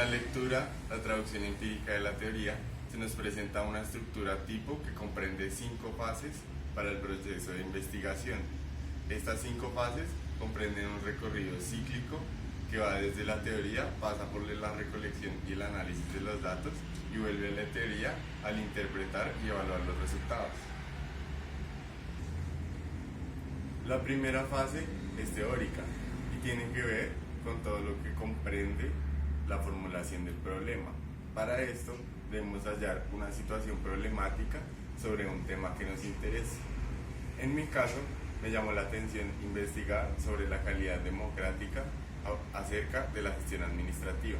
la lectura, la traducción empírica de la teoría, se nos presenta una estructura tipo que comprende 5 fases para el proceso de investigación. Estas 5 fases comprenden un recorrido cíclico que va desde la teoría, pasa por la recolección y el análisis de los datos y vuelve a la teoría al interpretar y evaluar los resultados. La primera fase es teórica y tiene que ver con todo lo que comprende la formulación del problema. Para esto debemos hallar una situación problemática sobre un tema que nos interese. En mi caso, me llamó la atención investigar sobre la calidad democrática acerca de la gestión administrativa.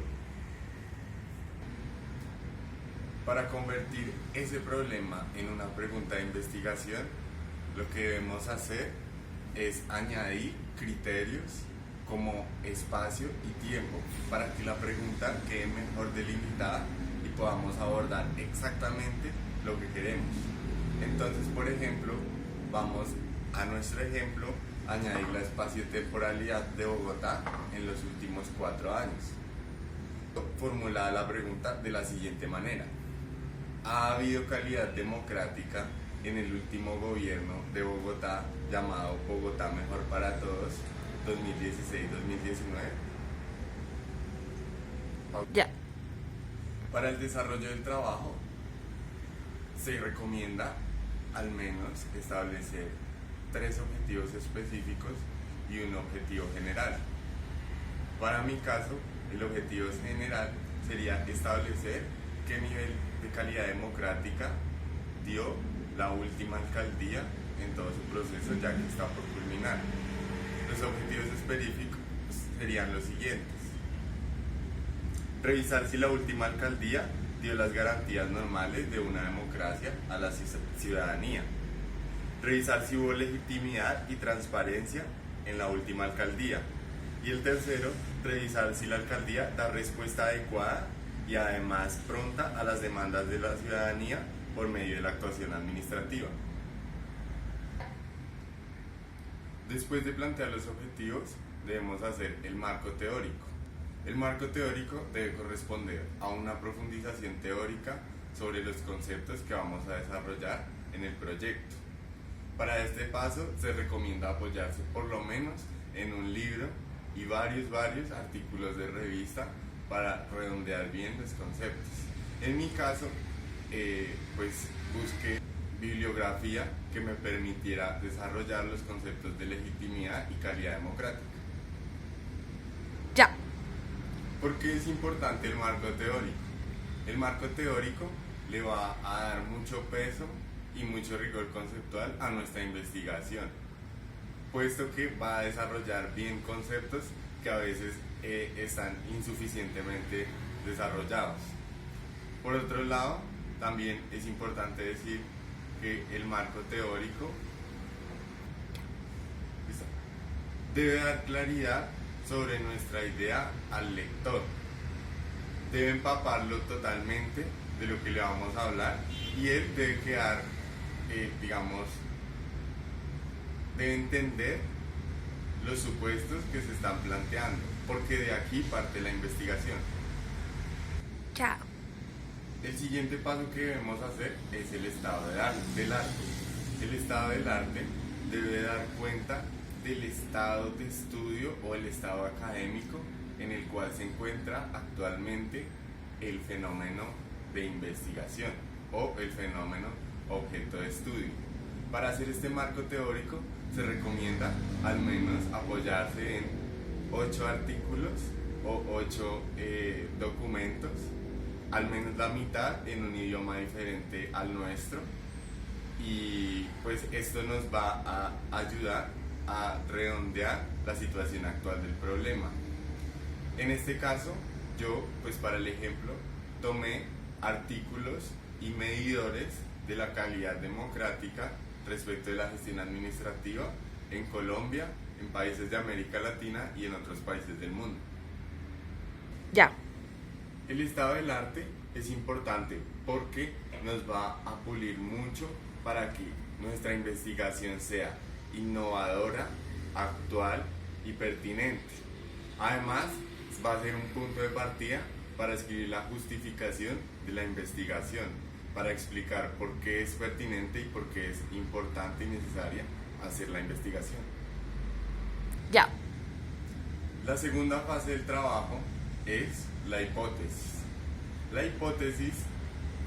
Para convertir ese problema en una pregunta de investigación, lo que debemos hacer es añadir criterios como espacio y tiempo para que la pregunta quede mejor delimitada y podamos abordar exactamente lo que queremos. Entonces, por ejemplo, vamos a nuestro ejemplo, añadir la espacio-temporalidad de Bogotá en los últimos 4 años. Formulada la pregunta de la siguiente manera: ¿ha habido calidad democrática en el último gobierno de Bogotá llamado Bogotá Mejor para Todos 2016-2019? Ya. Para el desarrollo del trabajo se recomienda al menos establecer 3 objetivos específicos y un objetivo general. Para mi caso, el objetivo general sería establecer qué nivel de calidad democrática dio la última alcaldía en todo su proceso, ya que está por culminar. Los objetivos específicos serían los siguientes: revisar si la última alcaldía dio las garantías normales de una democracia a la ciudadanía. Revisar si hubo legitimidad y transparencia en la última alcaldía. Y el tercero, revisar si la alcaldía da respuesta adecuada y además pronta a las demandas de la ciudadanía por medio de la actuación administrativa. Después de plantear los objetivos, debemos hacer el marco teórico. El marco teórico debe corresponder a una profundización teórica sobre los conceptos que vamos a desarrollar en el proyecto. Para este paso se recomienda apoyarse por lo menos en un libro y varios artículos de revista para redondear bien los conceptos. En mi caso, pues busqué bibliografía que me permitiera desarrollar los conceptos de legitimidad y calidad democrática. Ya. ¿Por qué es importante el marco teórico? El marco teórico le va a dar mucho peso y mucho rigor conceptual a nuestra investigación, puesto que va a desarrollar bien conceptos que a veces están insuficientemente desarrollados. Por otro lado, también es importante decir que el marco teórico debe dar claridad sobre nuestra idea al lector. Debe empaparlo totalmente de lo que le vamos a hablar y él debe quedar, debe entender los supuestos que se están planteando, porque de aquí parte la investigación. Chao. El siguiente paso que debemos hacer es el estado del arte. El estado del arte debe dar cuenta del estado de estudio o el estado académico en el cual se encuentra actualmente el fenómeno de investigación o el fenómeno objeto de estudio. Para hacer este marco teórico se recomienda al menos apoyarse en 8 artículos o 8 documentos, al menos la mitad en un idioma diferente al nuestro, y pues esto nos va a ayudar a redondear la situación actual del problema. En este caso, yo, pues para el ejemplo, tomé artículos y medidores de la calidad democrática respecto de la gestión administrativa en Colombia, en países de América Latina y en otros países del mundo. Ya. El estado del arte es importante porque nos va a pulir mucho para que nuestra investigación sea innovadora, actual y pertinente. Además, va a ser un punto de partida para escribir la justificación de la investigación, para explicar por qué es pertinente y por qué es importante y necesaria hacer la investigación. Ya. La segunda fase del trabajo es la hipótesis. La hipótesis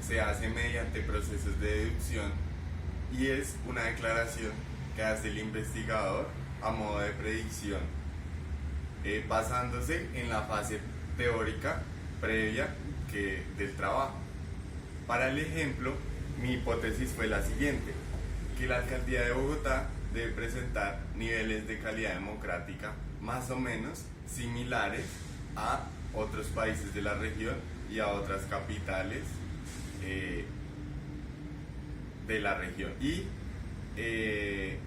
se hace mediante procesos de deducción y es una declaración que hace el investigador a modo de predicción, basándose en la fase teórica previa del trabajo. Para el ejemplo, mi hipótesis fue la siguiente: que la alcaldía de Bogotá debe presentar niveles de calidad democrática más o menos similares a otros países de la región y a otras capitales de la región y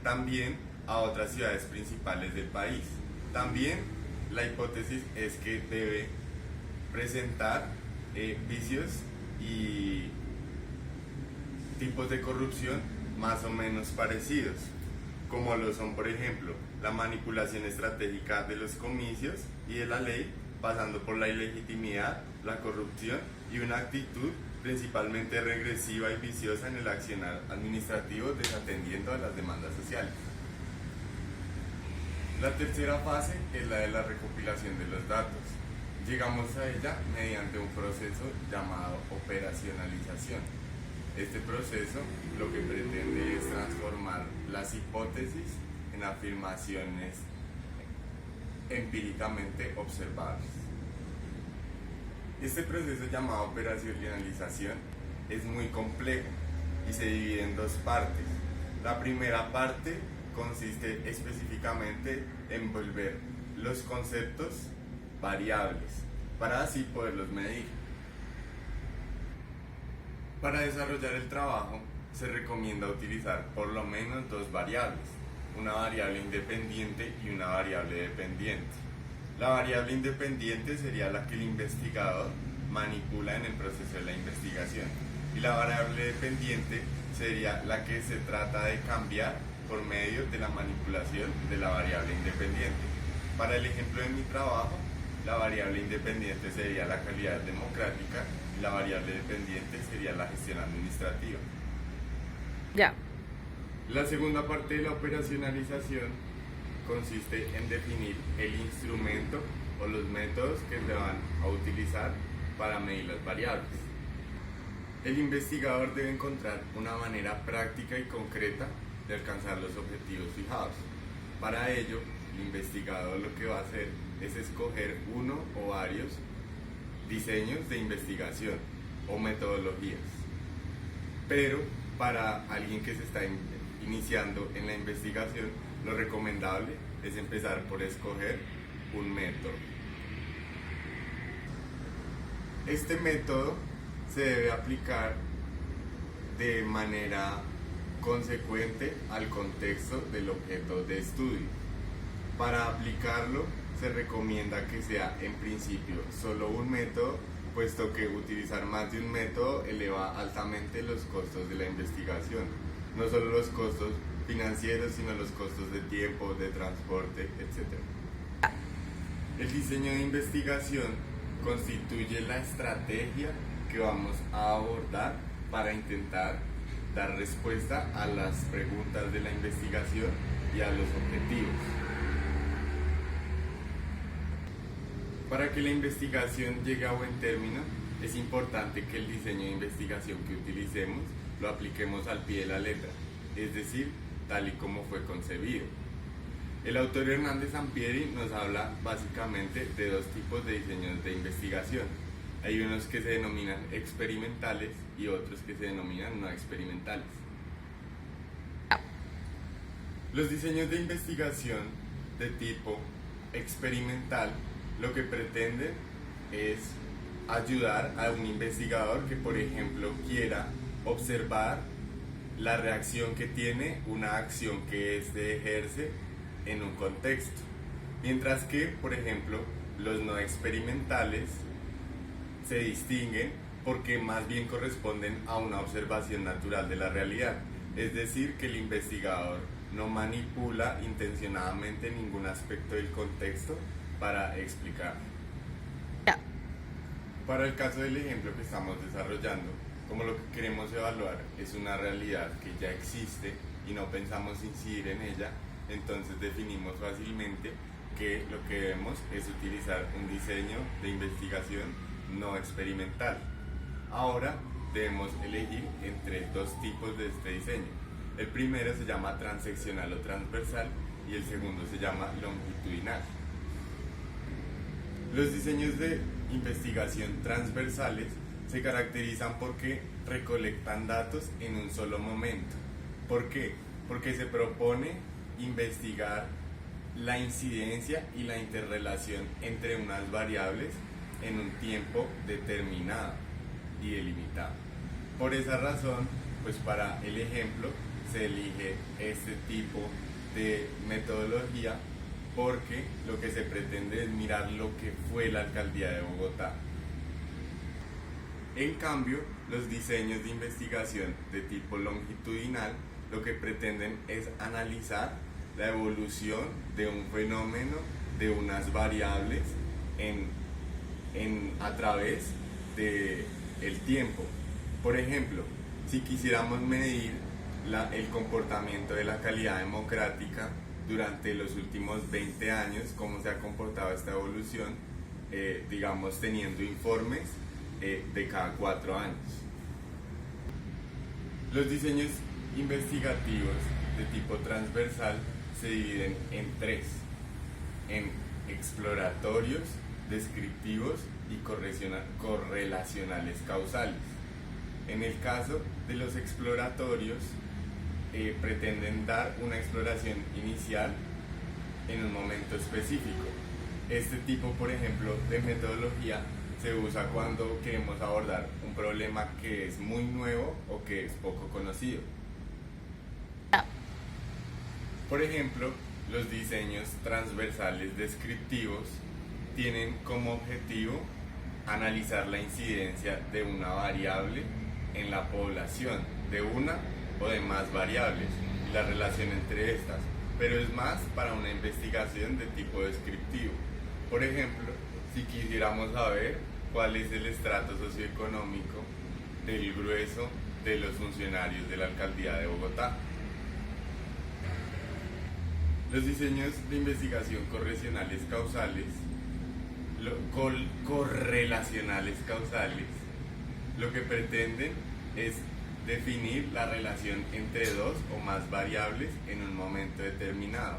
también a otras ciudades principales del país. También la hipótesis es que debe presentar vicios y tipos de corrupción más o menos parecidos, como lo son, por ejemplo, la manipulación estratégica de los comicios y de la ley, pasando por la ilegitimidad, la corrupción y una actitud principalmente regresiva y viciosa en el accionar administrativo, desatendiendo a las demandas sociales. La tercera fase es la de la recopilación de los datos. Llegamos a ella mediante un proceso llamado operacionalización. Este proceso lo que pretende es transformar las hipótesis en afirmaciones empíricamente observables. Este proceso llamado operacionalización es muy complejo y se divide en dos partes. La primera parte consiste específicamente en volver los conceptos variables para así poderlos medir. Para desarrollar el trabajo se recomienda utilizar por lo menos dos variables, una variable independiente y una variable dependiente. La variable independiente sería la que el investigador manipula en el proceso de la investigación y la variable dependiente sería la que se trata de cambiar por medio de la manipulación de la variable independiente. Para el ejemplo de mi trabajo, la variable independiente sería la calidad democrática y la variable dependiente sería la gestión administrativa. Ya. La segunda parte de la operacionalización consiste en definir el instrumento o los métodos que se van a utilizar para medir las variables. El investigador debe encontrar una manera práctica y concreta de alcanzar los objetivos fijados. Para ello, el investigador lo que va a hacer es escoger uno o varios diseños de investigación o metodologías. Pero para alguien que se está iniciando en la investigación, lo recomendable es empezar por escoger un método. Este método se debe aplicar de manera consecuente al contexto del objeto de estudio. Para aplicarlo se recomienda que sea en principio solo un método, puesto que utilizar más de un método eleva altamente los costos de la investigación, no solo los costos financieros, sino los costos de tiempo, de transporte, etc. El diseño de investigación constituye la estrategia que vamos a abordar para intentar dar respuesta a las preguntas de la investigación y a los objetivos. Para que la investigación llegue a buen término, es importante que el diseño de investigación que utilicemos lo apliquemos al pie de la letra, es decir, tal y como fue concebido. El autor Hernández Sampieri nos habla básicamente de dos tipos de diseños de investigación. Hay unos que se denominan experimentales y otros que se denominan no experimentales. Los diseños de investigación de tipo experimental lo que pretenden es ayudar a un investigador que, por ejemplo, quiera observar la reacción que tiene una acción que éste ejerce en un contexto. Mientras que, por ejemplo, los no experimentales se distinguen porque más bien corresponden a una observación natural de la realidad. Es decir, que el investigador no manipula intencionadamente ningún aspecto del contexto para explicar. Para el caso del ejemplo que estamos desarrollando, como lo que queremos evaluar es una realidad que ya existe y no pensamos incidir en ella, entonces definimos fácilmente que lo que debemos es utilizar un diseño de investigación no experimental. Ahora debemos elegir entre dos tipos de este diseño. El primero se llama transeccional o transversal y el segundo se llama longitudinal. Los diseños de investigación transversales se caracterizan porque recolectan datos en un solo momento. ¿Por qué? Porque se propone investigar la incidencia y la interrelación entre unas variables en un tiempo determinado y delimitado. Por esa razón, pues para el ejemplo se elige este tipo de metodología porque lo que se pretende es mirar lo que fue la alcaldía de Bogotá. En cambio, los diseños de investigación de tipo longitudinal lo que pretenden es analizar la evolución de un fenómeno, de unas variables a través del tiempo. Por ejemplo, si quisiéramos medir el comportamiento de la calidad democrática durante los últimos 20 años, cómo se ha comportado esta evolución, digamos teniendo informes de cada 4 años. Los diseños investigativos de tipo transversal se dividen en 3, en exploratorios, descriptivos y correlacionales causales. En el caso de los exploratorios, pretenden dar una exploración inicial en un momento específico. Este tipo, por ejemplo, de metodología se usa cuando queremos abordar un problema que es muy nuevo o que es poco conocido. Por ejemplo, los diseños transversales descriptivos tienen como objetivo analizar la incidencia de una variable en la población, de una o de más variables, y la relación entre estas, pero es más para una investigación de tipo descriptivo. Por ejemplo, si quisiéramos saber cuál es el estrato socioeconómico del grueso de los funcionarios de la alcaldía de Bogotá. Los diseños de investigación correlacionales causales, lo que pretenden es definir la relación entre dos o más variables en un momento determinado,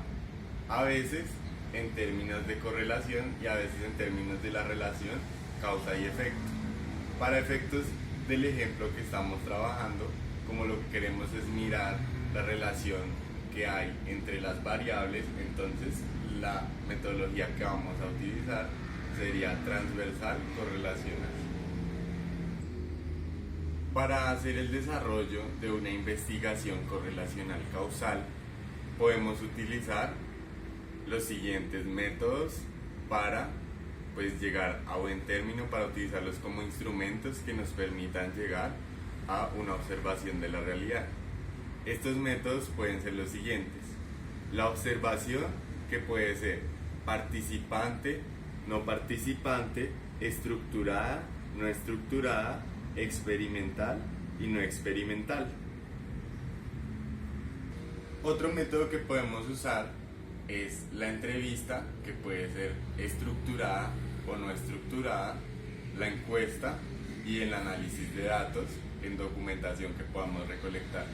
a veces en términos de correlación y a veces en términos de la relación causa y efecto. Para efectos del ejemplo que estamos trabajando, como lo que queremos es mirar la relación que hay entre las variables, entonces la metodología que vamos a utilizar sería transversal correlacional. Para hacer el desarrollo de una investigación correlacional causal, podemos utilizar los siguientes métodos para llegar a buen término, para utilizarlos como instrumentos que nos permitan llegar a una observación de la realidad. Estos métodos pueden ser los siguientes: la observación, que puede ser participante, no participante, estructurada, no estructurada, experimental y no experimental. Otro método que podemos usar es la entrevista, que puede ser estructurada o no estructurada, la encuesta y el análisis de datos en documentación que podamos recolectar.